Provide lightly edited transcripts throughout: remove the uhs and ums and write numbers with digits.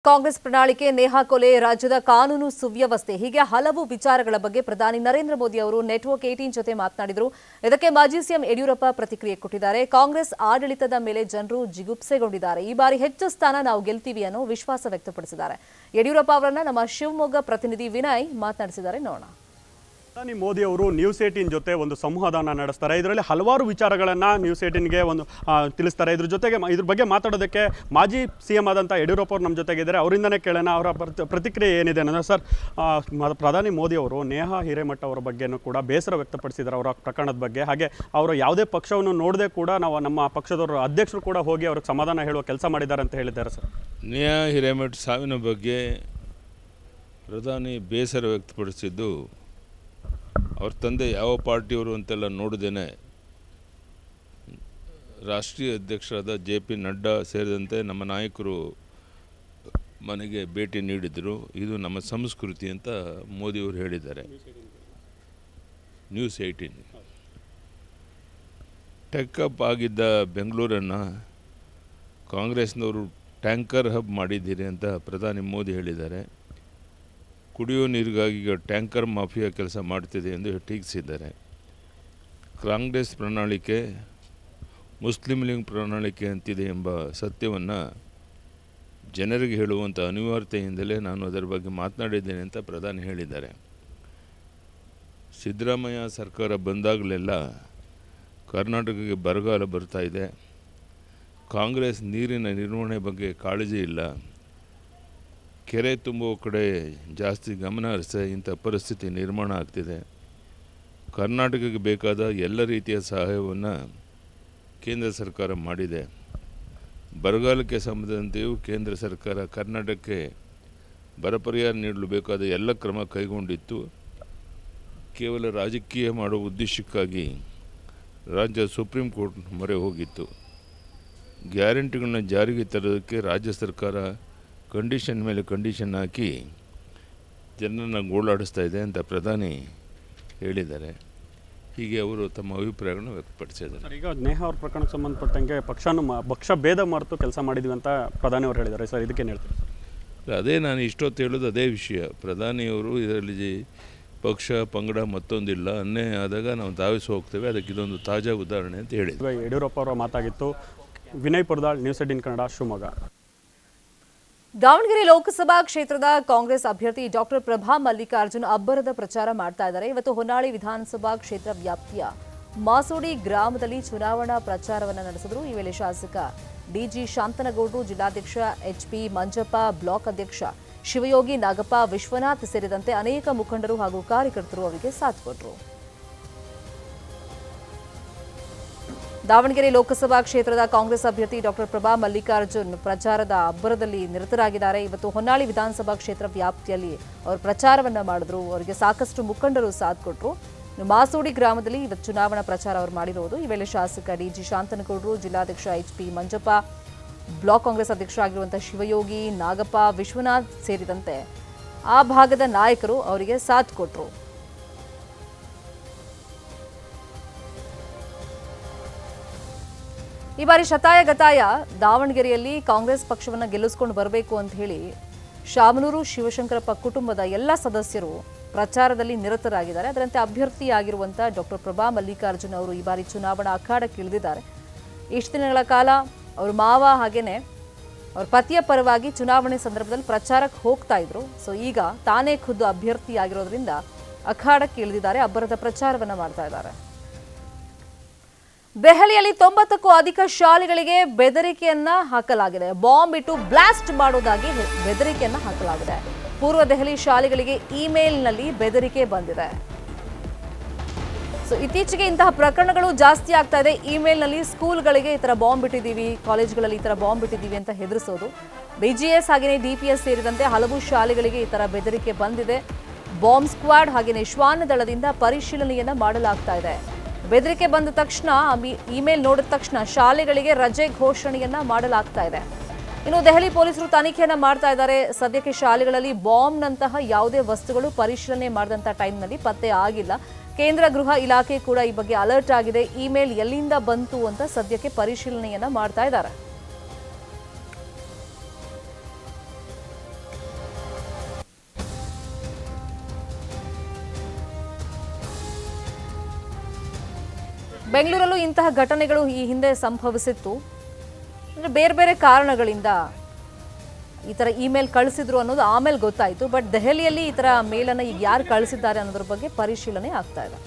ಕಾಂಗ್ರೆಸ್ ಪ್ರಣಾಳಿಕೆ ನೇಹಾ ಕೊಲೆ ರಾಜ್ಯದ ಕಾನೂನು ಸುವ್ಯವಸ್ಥೆ ಹೀಗೆ ಹಲವು ವಿಚಾರಗಳ ಬಗ್ಗೆ ಪ್ರಧಾನಿ ನರೇಂದ್ರ ಮೋದಿ ಅವರು ನೆಟ್ವರ್ಕ್ 18 ಜೊತೆ ಮಾತನಾಡಿದರು. ಇದಕ್ಕೆ ಮಾಜಿ ಸಿಎಂ ಯಡಿಯೂರಪ್ಪ ಪ್ರತಿಕ್ರಿಯೆ ಕೊಟ್ಟಿದ್ದಾರೆ. ಕಾಂಗ್ರೆಸ್ ಆಡಳಿತದ ಮೇಲೆ ಜನರು ಜಿಗುಪ್ಸೆಗೊಂಡಿದ್ದಾರೆ. ಈ ಬಾರಿ ಹೆಚ್ಚು ಸ್ಥಾನ ನಾವು ಗೆಲ್ತೀವಿ ಅನ್ನೋ ವಿಶ್ವಾಸ ವ್ಯಕ್ತಪಡಿಸಿದ್ದಾರೆ. ಯಡಿಯೂರಪ್ಪ ಅವರನ್ನ ನಮ್ಮ ಶಿವಮೊಗ್ಗ ಪ್ರತಿನಿಧಿ ವಿನಯ್ ಮಾತನಾಡಿಸಿದ್ದಾರೆ. ನೋಡೋಣ. ಪ್ರಧಾನಿ ಮೋದಿ ಅವರು ನ್ಯೂಸ್ 18 ಜೊತೆ ಒಂದು ಸಂವಾದವನ್ನು ನಡೆಸ್ತಾರೆ. ಇದರಲ್ಲಿ ಹಲವಾರು ವಿಚಾರಗಳನ್ನು ನ್ಯೂಸ್ 18ಗೆ ಒಂದು ತಿಳಿಸ್ತಾರೆ. ಇದ್ರ ಬಗ್ಗೆ ಮಾತಾಡೋದಕ್ಕೆ ಮಾಜಿ ಸಿಎಂ ಆದಂಥ ಯಡಿಯೂರಪ್ಪ ಅವರು ನಮ್ಮ ಜೊತೆಗಿದ್ದಾರೆ. ಅವರಿಂದನೇ ಕೇಳೋಣ ಅವರ ಪ್ರತಿಕ್ರಿಯೆ ಏನಿದೆ ಅನ್ನೋದು. ಸರ್, ಪ್ರಧಾನಿ ಮೋದಿ ಅವರು ನೇಹಾ ಹಿರೇಮಠ ಅವರ ಬಗ್ಗೆನೂ ಕೂಡ ಬೇಸರ ವ್ಯಕ್ತಪಡಿಸಿದ್ದಾರೆ ಅವರ ಪ್ರಕರಣದ ಬಗ್ಗೆ. ಹಾಗೆ ಅವರು ಯಾವುದೇ ಪಕ್ಷವನ್ನು ನೋಡದೆ ಕೂಡ ನಮ್ಮ ಪಕ್ಷದವರು ಅಧ್ಯಕ್ಷರು ಕೂಡ ಹೋಗಿ ಅವ್ರಿಗೆ ಸಮಾಧಾನ ಹೇಳುವ ಕೆಲಸ ಮಾಡಿದ್ದಾರೆ ಅಂತ ಹೇಳಿದ್ದಾರೆ. ಸರ್, ನೇಹಾ ಹಿರೇಮಠ ಸಾವಿನ ಬಗ್ಗೆ ಪ್ರಧಾನಿ ಬೇಸರ ವ್ಯಕ್ತಪಡಿಸಿದ್ದು ಅವ್ರ ತಂದೆ ಯಾವ ಪಾರ್ಟಿಯವರು ಅಂತೆಲ್ಲ ನೋಡದೇನೆ ರಾಷ್ಟ್ರೀಯ ಅಧ್ಯಕ್ಷರಾದ JP ನಡ್ಡಾ ಸೇರಿದಂತೆ ನಮ್ಮ ನಾಯಕರು ಮನೆಗೆ ಭೇಟಿ ನೀಡಿದರು. ಇದು ನಮ್ಮ ಸಂಸ್ಕೃತಿ ಅಂತ ಮೋದಿಯವರು ಹೇಳಿದ್ದಾರೆ. ನ್ಯೂಸ್ 18 ಟೆಕಪ್ ಆಗಿದ್ದ ಬೆಂಗಳೂರನ್ನು ಕಾಂಗ್ರೆಸ್ನವರು ಟ್ಯಾಂಕರ್ ಹಬ್ ಮಾಡಿದ್ದೀರಿ ಅಂತ ಪ್ರಧಾನಿ ಮೋದಿ ಹೇಳಿದ್ದಾರೆ. ಕುಡಿಯೋ ನೀರಿಗಾಗಿ ಈಗ ಟ್ಯಾಂಕರ್ ಮಾಫಿಯಾ ಕೆಲಸ ಮಾಡ್ತಿದೆ ಎಂದು ಟೀಕಿಸಿದ್ದಾರೆ. ಕಾಂಗ್ರೆಸ್ ಪ್ರಣಾಳಿಕೆ ಮುಸ್ಲಿಂ ಲೀಗ್ ಪ್ರಣಾಳಿಕೆ ಅಂತಿದೆ ಎಂಬ ಸತ್ಯವನ್ನು ಜನರಿಗೆ ಹೇಳುವಂಥ ಅನಿವಾರ್ಯತೆಯಿಂದಲೇ ನಾನು ಅದರ ಬಗ್ಗೆ ಮಾತನಾಡಿದ್ದೇನೆ ಅಂತ ಪ್ರಧಾನಿ ಹೇಳಿದ್ದಾರೆ. ಸಿದ್ದರಾಮಯ್ಯ ಸರ್ಕಾರ ಬಂದಾಗಲೆಲ್ಲ ಕರ್ನಾಟಕಕ್ಕೆ ಬರಗಾಲ ಬರ್ತಾ ಇದೆ. ಕಾಂಗ್ರೆಸ್ ನೀರಿನ ನಿರ್ವಹಣೆ ಬಗ್ಗೆ ಕಾಳಜಿ ಇಲ್ಲ. ಕೆರೆ ತುಂಬುವ ಕಡೆ ಜಾಸ್ತಿ ಗಮನ ಹರಿಸಿ ಇಂಥ ಪರಿಸ್ಥಿತಿ ನಿರ್ಮಾಣ ಆಗ್ತಿದೆ. ಕರ್ನಾಟಕಕ್ಕೆ ಬೇಕಾದ ಎಲ್ಲ ರೀತಿಯ ಸಹಾಯವನ್ನು ಕೇಂದ್ರ ಸರ್ಕಾರ ಮಾಡಿದೆ. ಬರಗಾಲಕ್ಕೆ ಸಂಬಂಧಿಸಿದಂತೆಯೂ ಕೇಂದ್ರ ಸರ್ಕಾರ ಕರ್ನಾಟಕಕ್ಕೆ ಬರ ಪರಿಹಾರ ನೀಡಲು ಬೇಕಾದ ಎಲ್ಲ ಕ್ರಮ ಕೈಗೊಂಡಿತ್ತು. ಕೇವಲ ರಾಜಕೀಯ ಮಾಡುವ ಉದ್ದೇಶಕ್ಕಾಗಿ ರಾಜ್ಯ ಸುಪ್ರೀಂ ಕೋರ್ಟ್ ಮೊರೆ ಹೋಗಿತ್ತು. ಗ್ಯಾರಂಟಿಗಳನ್ನ ಜಾರಿಗೆ ತರೋದಕ್ಕೆ ರಾಜ್ಯ ಸರ್ಕಾರ ಕಂಡೀಷನ್ ಮೇಲೆ ಕಂಡೀಷನ್ ಹಾಕಿ ಜನರನ್ನು ಗೋಳಾಡಿಸ್ತಾ ಇದೆ ಅಂತ ಪ್ರಧಾನಿ ಹೇಳಿದ್ದಾರೆ. ಹೀಗೆ ಅವರು ತಮ್ಮ ಅಭಿಪ್ರಾಯಗಳನ್ನು ವ್ಯಕ್ತಪಡಿಸಿದ್ದಾರೆ. ಈಗ ನೇಹಾ ಅವ್ರ ಪ್ರಕರಣಕ್ಕೆ ಸಂಬಂಧಪಟ್ಟಂಗೆ ಪಕ್ಷ ಭೇದ ಮರೆತು ಕೆಲಸ ಮಾಡಿದ್ವಿ ಅಂತ ಪ್ರಧಾನಿ ಅವರು ಹೇಳಿದ್ದಾರೆ. ಸರ್, ಇದಕ್ಕೇನು ಹೇಳ್ತೀವಿ? ಅದೇ ನಾನು ಇಷ್ಟೊತ್ತು ಹೇಳೋದು ಅದೇ ವಿಷಯ. ಪ್ರಧಾನಿಯವರು ಇದರಲ್ಲಿ ಪಕ್ಷ ಪಂಗಡ ಮತ್ತೊಂದಿಲ್ಲ, ಅನ್ಯಾಯ ಆದಾಗ ನಾವು ಧಾವಿಸಿ ಹೋಗ್ತೇವೆ. ಅದಕ್ಕೆ ಇದೊಂದು ತಾಜಾ ಉದಾಹರಣೆ ಅಂತ ಹೇಳಿದ್ವಿ. ಯಡಿಯೂರಪ್ಪ ಅವರ ಮಾತಾಗಿತ್ತು. ವಿನಯ್ ಪುರದಾಳ್, ನ್ಯೂಸ್ 18 ಕನ್ನಡ, ಶಿವಮೊಗ್ಗ. ದಾವಣಗೆರೆ ಲೋಕಸಭಾ ಕ್ಷೇತ್ರದ ಕಾಂಗ್ರೆಸ್ ಅಭ್ಯರ್ಥಿ ಡಾಕ್ಟರ್ ಪ್ರಭಾ ಮಲ್ಲಿಕಾರ್ಜುನ್ ಅಬ್ಬರದ ಪ್ರಚಾರ ಮಾಡ್ತಾ ಇದ್ದಾರೆ. ಇವತ್ತು ಹೊನ್ನಾಳಿ ವಿಧಾನಸಭಾ ಕ್ಷೇತ್ರ ವ್ಯಾಪ್ತಿಯ ಮಾಸೋಡಿ ಗ್ರಾಮದಲ್ಲಿ ಚುನಾವಣಾ ಪ್ರಚಾರವನ್ನು ನಡೆಸಿದರು. ಈ ವೇಳೆ ಶಾಸಕ DG ಶಾಂತನಗೌಡರು, ಜಿಲ್ಲಾಧ್ಯಕ್ಷ HP ಮಂಜಪ್ಪ, ಬ್ಲಾಕ್ ಅಧ್ಯಕ್ಷ ಶಿವಯೋಗಿ, ನಾಗಪ್ಪ, ವಿಶ್ವನಾಥ್ ಸೇರಿದಂತೆ ಅನೇಕ ಮುಖಂಡರು ಹಾಗೂ ಕಾರ್ಯಕರ್ತರು ಅವರಿಗೆ ಸಾಥ್ ಕೊಟ್ಟರು. ದಾವಣಗೆರೆ ಲೋಕಸಭಾ ಕ್ಷೇತ್ರದ ಕಾಂಗ್ರೆಸ್ ಅಭ್ಯರ್ಥಿ ಡಾಕ್ಟರ್ ಪ್ರಭಾ ಮಲ್ಲಿಕಾರ್ಜುನ್ ಪ್ರಚಾರದ ಅಬ್ಬರದಲ್ಲಿ ನಿರತರಾಗಿದ್ದಾರೆ. ಇವತ್ತು ಹೊನ್ನಾಳಿ ವಿಧಾನಸಭಾ ಕ್ಷೇತ್ರ ವ್ಯಾಪ್ತಿಯಲ್ಲಿ ಅವರು ಪ್ರಚಾರವನ್ನ ಮಾಡಿದ್ರು. ಅವರಿಗೆ ಸಾಕಷ್ಟು ಮುಖಂಡರು ಸಾಥ್ ಕೊಟ್ಟರು. ಮಾಸೋಡಿ ಗ್ರಾಮದಲ್ಲಿ ಇವತ್ತು ಚುನಾವಣಾ ಪ್ರಚಾರ ಅವರು ಮಾಡಿರುವುದು. ಈ ವೇಳೆ ಶಾಸಕ DG ಶಾಂತನಗೌಡರು, ಜಿಲ್ಲಾಧ್ಯಕ್ಷ HP ಮಂಜಪ್ಪ, ಬ್ಲಾಕ್ ಕಾಂಗ್ರೆಸ್ ಅಧ್ಯಕ್ಷರಾಗಿರುವಂತಹ ಶಿವಯೋಗಿ, ನಾಗಪ್ಪ, ವಿಶ್ವನಾಥ್ ಸೇರಿದಂತೆ ಆ ಭಾಗದ ನಾಯಕರು ಅವರಿಗೆ ಸಾಥ್ ಕೊಟ್ಟರು. ಈ ಬಾರಿ ಶತಾಯಗತಾಯ ದಾವಣಗೆರೆಯಲ್ಲಿ ಕಾಂಗ್ರೆಸ್ ಪಕ್ಷವನ್ನು ಗೆಲ್ಲಿಸಿಕೊಂಡು ಬರಬೇಕು ಅಂತ ಹೇಳಿ ಶಾಮನೂರು ಶಿವಶಂಕರಪ್ಪ ಕುಟುಂಬದ ಎಲ್ಲ ಸದಸ್ಯರು ಪ್ರಚಾರದಲ್ಲಿ ನಿರತರಾಗಿದ್ದಾರೆ. ಅದರಂತೆ ಅಭ್ಯರ್ಥಿಯಾಗಿರುವಂತಹ ಡಾಕ್ಟರ್ ಪ್ರಭಾ ಮಲ್ಲಿಕಾರ್ಜುನ್ ಅವರು ಈ ಬಾರಿ ಚುನಾವಣಾ ಅಖಾಡಕ್ಕೆ ಇಳಿದಿದ್ದಾರೆ. ಇಷ್ಟು ದಿನಗಳ ಕಾಲ ಅವ್ರ ಮಾವ ಹಾಗೇನೆ ಅವ್ರ ಪತಿಯ ಪರವಾಗಿ ಚುನಾವಣೆ ಸಂದರ್ಭದಲ್ಲಿ ಪ್ರಚಾರಕ್ಕೆ ಹೋಗ್ತಾ ಇದ್ರು. ಸೊ ಈಗ ತಾನೇ ಖುದ್ದು ಅಭ್ಯರ್ಥಿಯಾಗಿರೋದ್ರಿಂದ ಅಖಾಡಕ್ಕೆ ಇಳಿದಿದ್ದಾರೆ. ಅಬ್ಬರದ ಪ್ರಚಾರವನ್ನ ಮಾಡ್ತಾ ಇದ್ದಾರೆ. ದೆಹಲಿಯಲ್ಲಿ 90ಕ್ಕೂ ಅಧಿಕ ಶಾಲೆಗಳಿಗೆ ಬೆದರಿಕೆಯನ್ನ ಹಾಕಲಾಗಿದೆ. ಬಾಂಬ್ ಇಟ್ಟು ಬ್ಲಾಸ್ಟ್ ಮಾಡೋದಾಗಿ ಬೆದರಿಕೆಯನ್ನ ಹಾಕಲಾಗಿದೆ. ಪೂರ್ವ ದೆಹಲಿ ಶಾಲೆಗಳಿಗೆ ಇಮೇಲ್ನಲ್ಲಿ ಬೆದರಿಕೆ ಬಂದಿದೆ. ಸೊ ಇತ್ತೀಚೆಗೆ ಇಂತಹ ಪ್ರಕರಣಗಳು ಜಾಸ್ತಿ ಆಗ್ತಾ ಇದೆ. ಇಮೇಲ್ನಲ್ಲಿ ಸ್ಕೂಲ್ಗಳಿಗೆ ಈ ತರ ಬಾಂಬ್ ಇಟ್ಟಿದ್ದೀವಿ, ಕಾಲೇಜ್ಗಳಲ್ಲಿ ಈ ತರ ಬಾಂಬ್ ಇಟ್ಟಿದ್ದೀವಿ ಅಂತ ಹೆದರಿಸೋದು. BGS ಹಾಗೆಯೇ DPS ಸೇರಿದಂತೆ ಹಲವು ಶಾಲೆಗಳಿಗೆ ಈ ತರ ಬೆದರಿಕೆ ಬಂದಿದೆ. ಬಾಂಬ್ ಸ್ಕ್ವಾಡ್ ಹಾಗೆಯೇ ಶ್ವಾನ ದಳದಿಂದ ಪರಿಶೀಲನೆಯನ್ನ ಮಾಡಲಾಗ್ತಾ ಇದೆ. ಬೆದರಿಕೆ ಬಂದ ತಕ್ಷಣ, ಇಮೇಲ್ ನೋಡಿದ ತಕ್ಷಣ ಶಾಲೆಗಳಿಗೆ ರಜೆ ಘೋಷಣೆಯನ್ನ ಮಾಡಲಾಗ್ತಾ ಇದೆ. ಇನ್ನು ದೆಹಲಿ ಪೊಲೀಸರು ತನಿಖೆಯನ್ನ ಮಾಡ್ತಾ ಇದ್ದಾರೆ. ಸದ್ಯಕ್ಕೆ ಶಾಲೆಗಳಲ್ಲಿ ಬಾಂಬ್ನಂತಹ ಯಾವುದೇ ವಸ್ತುಗಳು ಪರಿಶೀಲನೆ ಮಾಡಿದಂಥ ಟೈಮ್ನಲ್ಲಿ ಪತ್ತೆ ಆಗಿಲ್ಲ. ಕೇಂದ್ರ ಗೃಹ ಇಲಾಖೆ ಕೂಡ ಈ ಬಗ್ಗೆ ಅಲರ್ಟ್ ಆಗಿದೆ. ಇಮೇಲ್ ಎಲ್ಲಿಂದ ಬಂತು ಅಂತ ಸದ್ಯಕ್ಕೆ ಪರಿಶೀಲನೆಯನ್ನ ಮಾಡ್ತಾ ಇದ್ದಾರೆ. ಬೆಂಗಳೂರಲ್ಲೂ ಇಂತಹ ಘಟನೆಗಳು ಈ ಹಿಂದೆ ಸಂಭವಿಸಿತ್ತು. ಅಂದರೆ ಬೇರೆ ಬೇರೆ ಕಾರಣಗಳಿಂದ ಈ ಥರ ಇಮೇಲ್ ಕಳಿಸಿದ್ರು ಅನ್ನೋದು ಆಮೇಲೆ ಗೊತ್ತಾಯಿತು. ಬಟ್ ದೆಹಲಿಯಲ್ಲಿ ಈ ಥರ ಮೇಲನ್ನು ಈಗ ಯಾರು ಕಳಿಸಿದ್ದಾರೆ ಅನ್ನೋದ್ರ ಬಗ್ಗೆ ಪರಿಶೀಲನೆ ಆಗ್ತಾ ಇದೆ.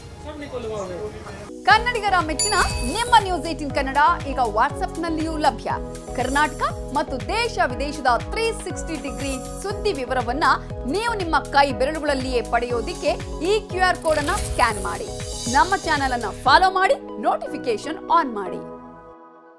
ಕನ್ನಡಿಗರ ಮೆಚ್ಚಿನ ನಿಮ್ಮ ನ್ಯೂಸ್ 18 ಕನ್ನಡ ಈಗ ವಾಟ್ಸ್ಆಪ್ನಲ್ಲಿಯೂ ಲಭ್ಯ. ಕರ್ನಾಟಕ ಮತ್ತು ದೇಶ ವಿದೇಶದ 360 ಡಿಗ್ರಿ ಸುದ್ದಿ ವಿವರವನ್ನ ನೀವು ನಿಮ್ಮ ಕೈ ಬೆರಳುಗಳಲ್ಲಿಯೇ ಪಡೆಯೋದಿಕ್ಕೆ ಈ QR ಕೋಡ್ ಅನ್ನ ಸ್ಕ್ಯಾನ್ ಮಾಡಿ. ನಮ್ಮ ಚಾನೆಲ್ ಅನ್ನ ಫಾಲೋ ಮಾಡಿ, ನೋಟಿಫಿಕೇಶನ್ ಆನ್ ಮಾಡಿ.